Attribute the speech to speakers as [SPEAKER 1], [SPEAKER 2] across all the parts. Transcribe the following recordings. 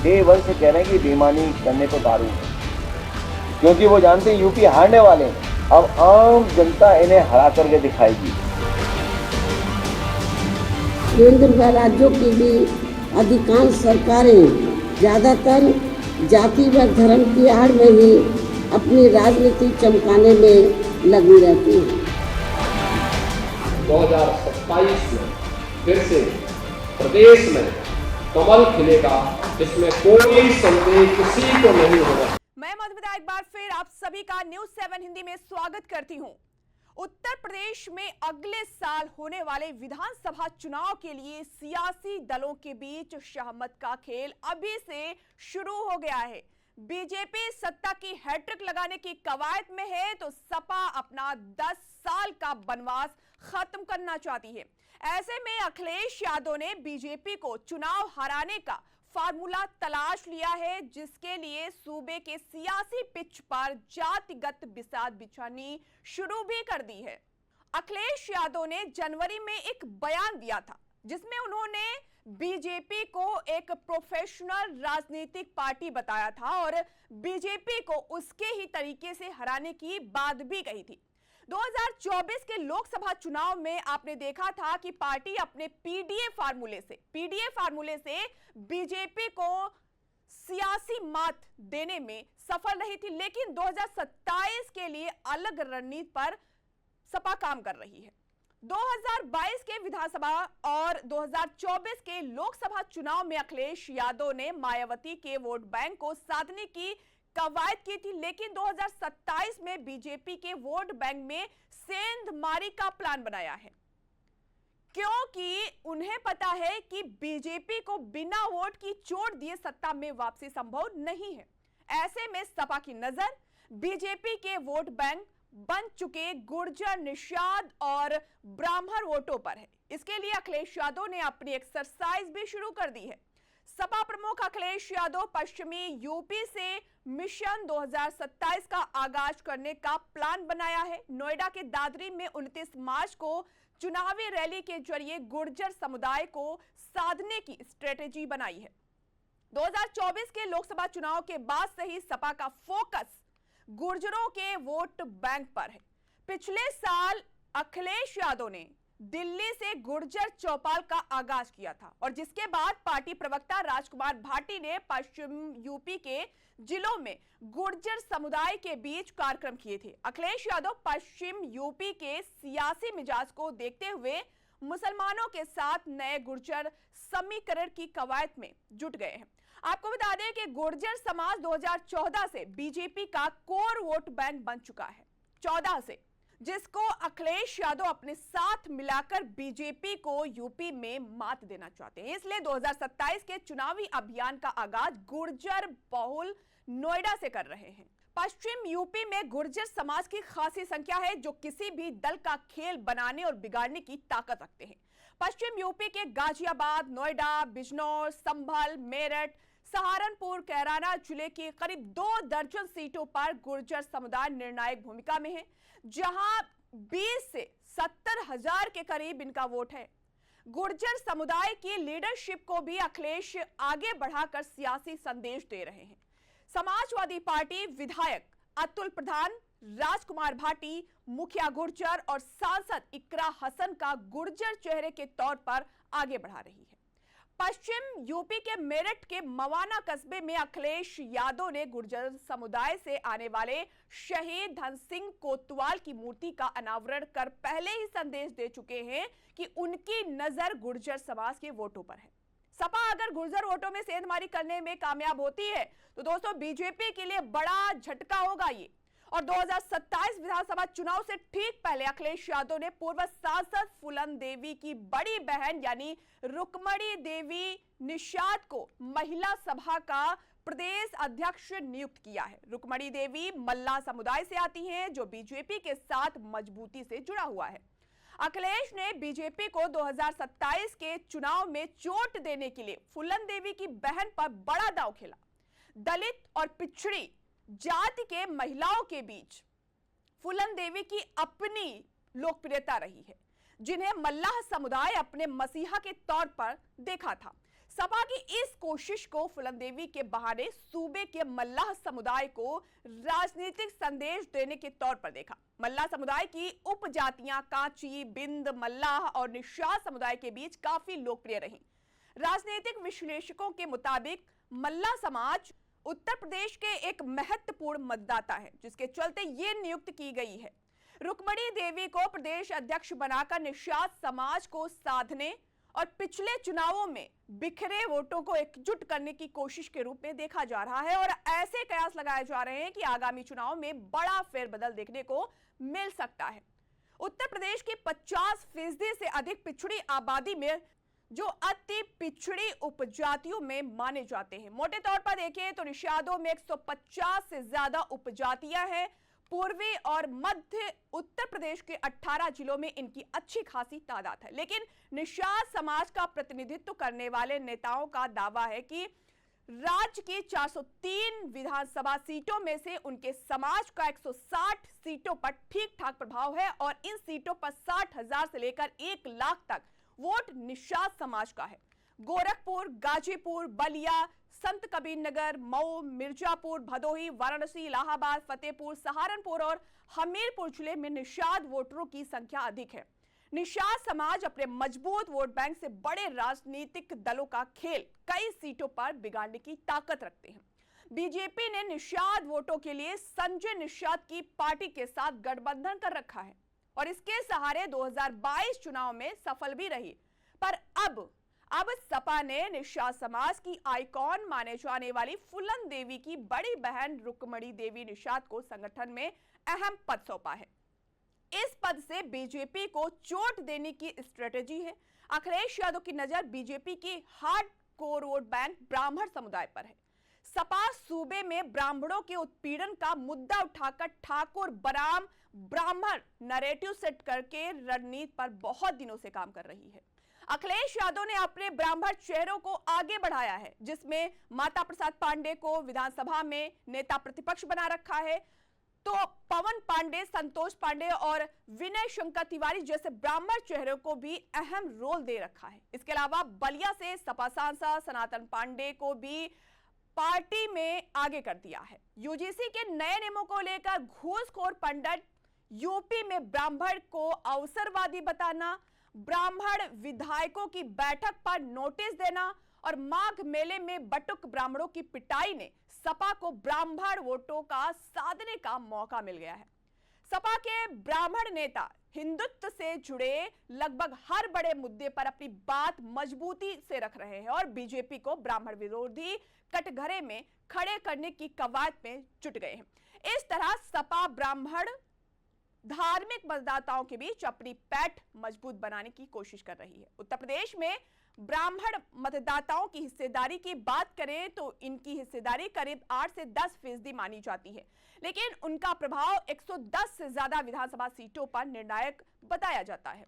[SPEAKER 1] Day one से कह रहे हैं कि बेईमानी करने को दारू है, क्योंकि वो जानते हैं यूपी हारने वाले हैं। अब आम जनता इन्हें हरा करके दिखाएगी।
[SPEAKER 2] केंद्र व राज्यों की भी अधिकांश सरकारें ज्यादातर जाति व धर्म की आड़ में ही अपनी राजनीति चमकाने में लगी रहती हैं।
[SPEAKER 3] 2027 में फिर से प्रदेश में कमल खिलेगा, इसमें कोई संदेह किसी को नहीं होगा।
[SPEAKER 4] मैं मधुमिता एक बार फिर आप सभी का न्यूज़ 7 हिंदी में स्वागत करती हूं। उत्तर प्रदेश में अगले साल होने वाले विधानसभा चुनाव के लिए सियासी दलों के बीच शहमत का खेल अभी से शुरू हो गया है। बीजेपी सत्ता की हैट्रिक लगाने की कवायद में है तो सपा अपना 10 साल का बनवास खत्म करना चाहती है। ऐसे में अखिलेश यादव ने बीजेपी को चुनाव हराने का फार्मूला तलाश लिया है, जिसके लिए सूबे के सियासी पिच पर जातिगत बिसात बिछानी शुरू भी कर दी है। अखिलेश यादव ने जनवरी में एक बयान दिया था जिसमें उन्होंने बीजेपी को एक प्रोफेशनल राजनीतिक पार्टी बताया था और बीजेपी को उसके ही तरीके से हराने की बात भी कही थी। 2024 के लोकसभा चुनाव में आपने देखा था कि पार्टी अपने पीडीए फार्मूले से बीजेपी को सियासी मात देने में सफल रही थी, लेकिन 2027 के लिए अलग रणनीति पर सपा काम कर रही है। 2022 के विधानसभा और 2024 के लोकसभा चुनाव में अखिलेश यादव ने मायावती के वोट बैंक को साधने की कवायद की थी, लेकिन 2027 में बीजेपी के वोट बैंक में सेंधमारी का प्लान बनाया है, क्योंकि उन्हें पता है कि बीजेपी को बिना वोट की चोट दिए सत्ता में वापसी संभव नहीं है। ऐसे में सपा की नजर बीजेपी के वोट बैंक बन चुके गुर्जर, निषाद और ब्राह्मण वोटों पर है। इसके लिए अखिलेश यादव ने अपनी एक्सरसाइज भी शुरू कर दी है। सपा प्रमुख अखिलेश यादव पश्चिमी यूपी से मिशन 2027 का आगाज करने का प्लान बनाया है। नोएडा के दादरी में 29 मार्च को चुनावी रैली के जरिए गुर्जर समुदाय को साधने की स्ट्रेटेजी बनाई है। 2024 के लोकसभा चुनाव के बाद से ही सपा का फोकस गुर्जरों के वोट बैंक पर है। पिछले साल अखिलेश यादव ने दिल्ली से गुर्जर चौपाल का आगाज किया था और जिसके बाद पार्टी प्रवक्ता राजकुमार भाटी ने पश्चिम यूपी के जिलों में गुर्जर समुदाय के बीच कार्यक्रम किए थे। अखिलेश यादव पश्चिम यूपी के सियासी मिजाज को देखते हुए मुसलमानों के साथ नए गुर्जर समीकरण की कवायद में जुट गए हैं। आपको बता दें कि गुर्जर समाज 2014 से बीजेपी का कोर वोट बैंक बन चुका है, 14 से, जिसको अखिलेश यादव अपने साथ मिलाकर बीजेपी को यूपी में मात देना चाहते हैं। इसलिए 2027 के चुनावी अभियान का आगाज गुर्जर बहुल नोएडा से कर रहे हैं। पश्चिम यूपी में गुर्जर समाज की खासी संख्या है जो किसी भी दल का खेल बनाने और बिगाड़ने की ताकत रखते हैं। पश्चिम यूपी के गाजियाबाद, नोएडा, बिजनौर, संभल, मेरठ, सहारनपुर, कैराना जिले की करीब 2 दर्जन सीटों पर गुर्जर समुदाय निर्णायक भूमिका में है, जहां 20 से 70 हजार के करीब इनका वोट है। गुर्जर समुदाय की लीडरशिप को भी अखिलेश आगे बढ़ाकर सियासी संदेश दे रहे हैं। समाजवादी पार्टी विधायक अतुल प्रधान, राजकुमार भाटी, मुखिया गुर्जर और सांसद इकरा हसन का गुर्जर चेहरे के तौर पर आगे बढ़ा रही है। पश्चिम यूपी के मेरठ के मवाना कस्बे में अखिलेश यादव ने गुर्जर समुदाय से आने वाले शहीद धन सिंह कोतवाल की मूर्ति का अनावरण कर पहले ही संदेश दे चुके हैं कि उनकी नजर गुर्जर समाज के वोटों पर है। सपा अगर गुर्जर वोटों में सेंधमारी करने में कामयाब होती है तो दोस्तों बीजेपी के लिए बड़ा झटका होगा ये। और 2027 विधानसभा चुनाव से ठीक पहले अखिलेश यादव ने पूर्व सांसद फूलन देवी की बड़ी बहन यानी रुक्मणी देवी निषाद को महिला सभा का प्रदेश अध्यक्ष नियुक्त किया है। रुक्मणी देवी मल्ला समुदाय से आती हैं जो बीजेपी के साथ मजबूती से जुड़ा हुआ है। अखिलेश ने बीजेपी को 2027 के चुनाव में चोट देने के लिए फूलन देवी की बहन पर बड़ा दांव खेला। दलित और पिछड़ी जाति के महिलाओं के बीच फूलन देवी की अपनी लोकप्रियता रही है, जिन्हें मल्लाह समुदाय अपने मसीहा के तौर पर देखा था। सपा की इस कोशिश को फूलन देवी के बहाने सूबे के मल्लाह समुदाय को राजनीतिक संदेश देने के तौर पर देखा। मल्लाह समुदाय की उपजातियां कांची, बिंद, मल्लाह और निषाद समुदाय के बीच काफी लोकप्रिय रही। राजनीतिक विश्लेषकों के मुताबिक मल्लाह समाज उत्तर प्रदेश के एक महत्वपूर्ण मतदाता है, जिसके चलते ये नियुक्त की गई है। रुक्मणी देवी को प्रदेश अध्यक्ष बनाकर निषाद समाज को साधने और पिछले चुनावों में बिखरे वोटों को एकजुट करने की कोशिश के रूप में देखा जा रहा है और ऐसे कयास लगाए जा रहे हैं कि आगामी चुनाव में बड़ा फेरबदल देखने को मिल सकता है। उत्तर प्रदेश की 50% से अधिक पिछड़ी आबादी में जो अति पिछड़ी उपजातियों में माने जाते हैं। मोटे तौर पर देखें तो निषादों में 150 से ज्यादा उपजातियां हैं। पूर्वी और मध्य उत्तर प्रदेश के 18 जिलों में इनकी अच्छी खासी तादाद है। लेकिन निषाद समाज का प्रतिनिधित्व करने वाले नेताओं का दावा है कि राज्य की 403 विधानसभा सीटों में से उनके समाज का 160 सीटों पर ठीक ठाक प्रभाव है और इन सीटों पर 60,000 से लेकर 1 लाख तक वोट निषाद समाज का है। गोरखपुर, गाजीपुर, बलिया, संत कबीर नगर, मऊ, मिर्जापुर, भदोही, वाराणसी, इलाहाबाद, फतेहपुर, सहारनपुर और हमीरपुर जिले में निषाद वोटरों की संख्या अधिक है। निषाद समाज अपने मजबूत वोट बैंक से बड़े राजनीतिक दलों का खेल कई सीटों पर बिगाड़ने की ताकत रखते हैं। बीजेपी ने निषाद वोटों के लिए संजय निषाद की पार्टी के साथ गठबंधन कर रखा है और इसके सहारे 2022 चुनाव में सफल भी रही। पर अब सपा ने निषाद समाज की आइकॉन माने जाने वाली फूलन देवी की बड़ी बहन रुक्मणी देवी निषाद को संगठन में अहम पद सौंपा है। इस पद से बीजेपी को चोट देने की स्ट्रेटेजी है। अखिलेश यादव की नजर बीजेपी की हार्ड कोर वोट बैंक ब्राह्मण समुदाय पर है। सपा सूबे में ब्राह्मणों के उत्पीड़न का मुद्दा उठाकर ठाकुर बनाम ब्राह्मण नैरेटिव सेट करके रणनीति पर बहुत दिनों से काम कर रही है। अखिलेश यादव ने अपने ब्राह्मण चेहरों को आगे बढ़ाया है, जिसमें माता प्रसाद पांडे को विधानसभा में नेता प्रतिपक्ष बना रखा है, तो पवन पांडे, संतोष पांडे और विनय शंकर तिवारी जैसे ब्राह्मण चेहरों को भी अहम रोल दे रखा है। इसके अलावा बलिया से सपा सांसद सनातन पांडे को भी पार्टी में आगे कर दिया है। यूजीसी के नए नियमों को लेकर घूसखोर पंडित, यूपी में ब्राह्मण को अवसरवादी बताना, ब्राह्मण विधायकों की बैठक पर नोटिस देना और माघ मेले में बटुक ब्राह्मणों की पिटाई ने सपा को ब्राह्मण वोटों का साधने का मौका मिल गया है। सपा के ब्राह्मण नेता हिंदुत्व से जुड़े लगभग हर बड़े मुद्दे पर अपनी बात मजबूती से रख रहे हैं और बीजेपी को ब्राह्मण विरोधी कटघरे में खड़े करने की कवायद में जुट गए हैं। इस तरह सपा ब्राह्मण धार्मिक मतदाताओं के बीच अपनी पैठ मजबूत बनाने की कोशिश कर रही है। उत्तर प्रदेश में ब्राह्मण मतदाताओं की हिस्सेदारी की बात करें तो इनकी हिस्सेदारी करीब 8 से 10% मानी जाती है, लेकिन उनका प्रभाव 110 से ज्यादा विधानसभा सीटों पर निर्णायक बताया जाता है।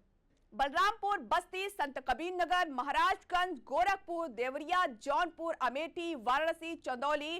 [SPEAKER 4] बलरामपुर, बस्ती, संत कबीर नगर, महाराजगंज, गोरखपुर, देवरिया, जौनपुर, अमेठी, वाराणसी, चंदौली,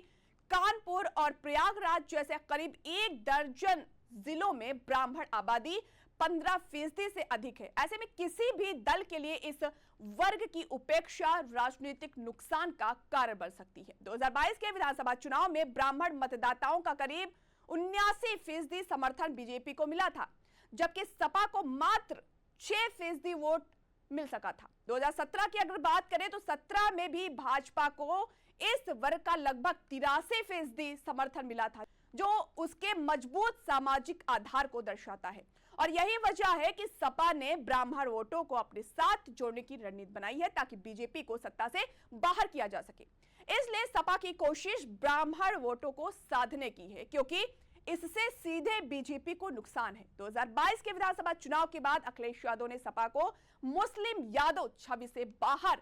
[SPEAKER 4] कानपुर और प्रयागराज जैसे करीब 1 दर्जन जिलों में ब्राह्मण आबादी 15% से अधिक है। ऐसे में किसी भी दल के लिए इस वर्ग की उपेक्षा राजनीतिक नुकसान का कारण बन सकती है। 2022 के विधानसभा चुनाव में ब्राह्मण मतदाताओं का करीब 79% समर्थन बीजेपी को मिला था, जबकि सपा को मात्र 6% वोट मिल सका था। 2017 की अगर बात करें तो 17 में भी भाजपा को इस वर्ग का लगभग 83% समर्थन मिला था, जो उसके मजबूत सामाजिक आधार को दर्शाता है। और यही वजह है कि सपा ने ब्राह्मण वोटों को अपने साथ जोड़ने की रणनीति बनाई है ताकि बीजेपी को सत्ता से बाहर किया जा सके। इसलिए सपा की कोशिश ब्राह्मण वोटों को साधने की है, क्योंकि इससे सीधे बीजेपी को नुकसान है। 2022 के विधानसभा चुनाव के बाद अखिलेश यादव ने सपा को मुस्लिम यादव छवि से बाहर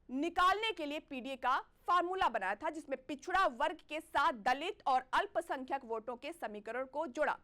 [SPEAKER 4] निकालने के लिए पीडीए का फार्मूला बनाया था, जिसमें पिछड़ा वर्ग के साथ दलित और अल्पसंख्यक वोटों के समीकरण को जोड़ा।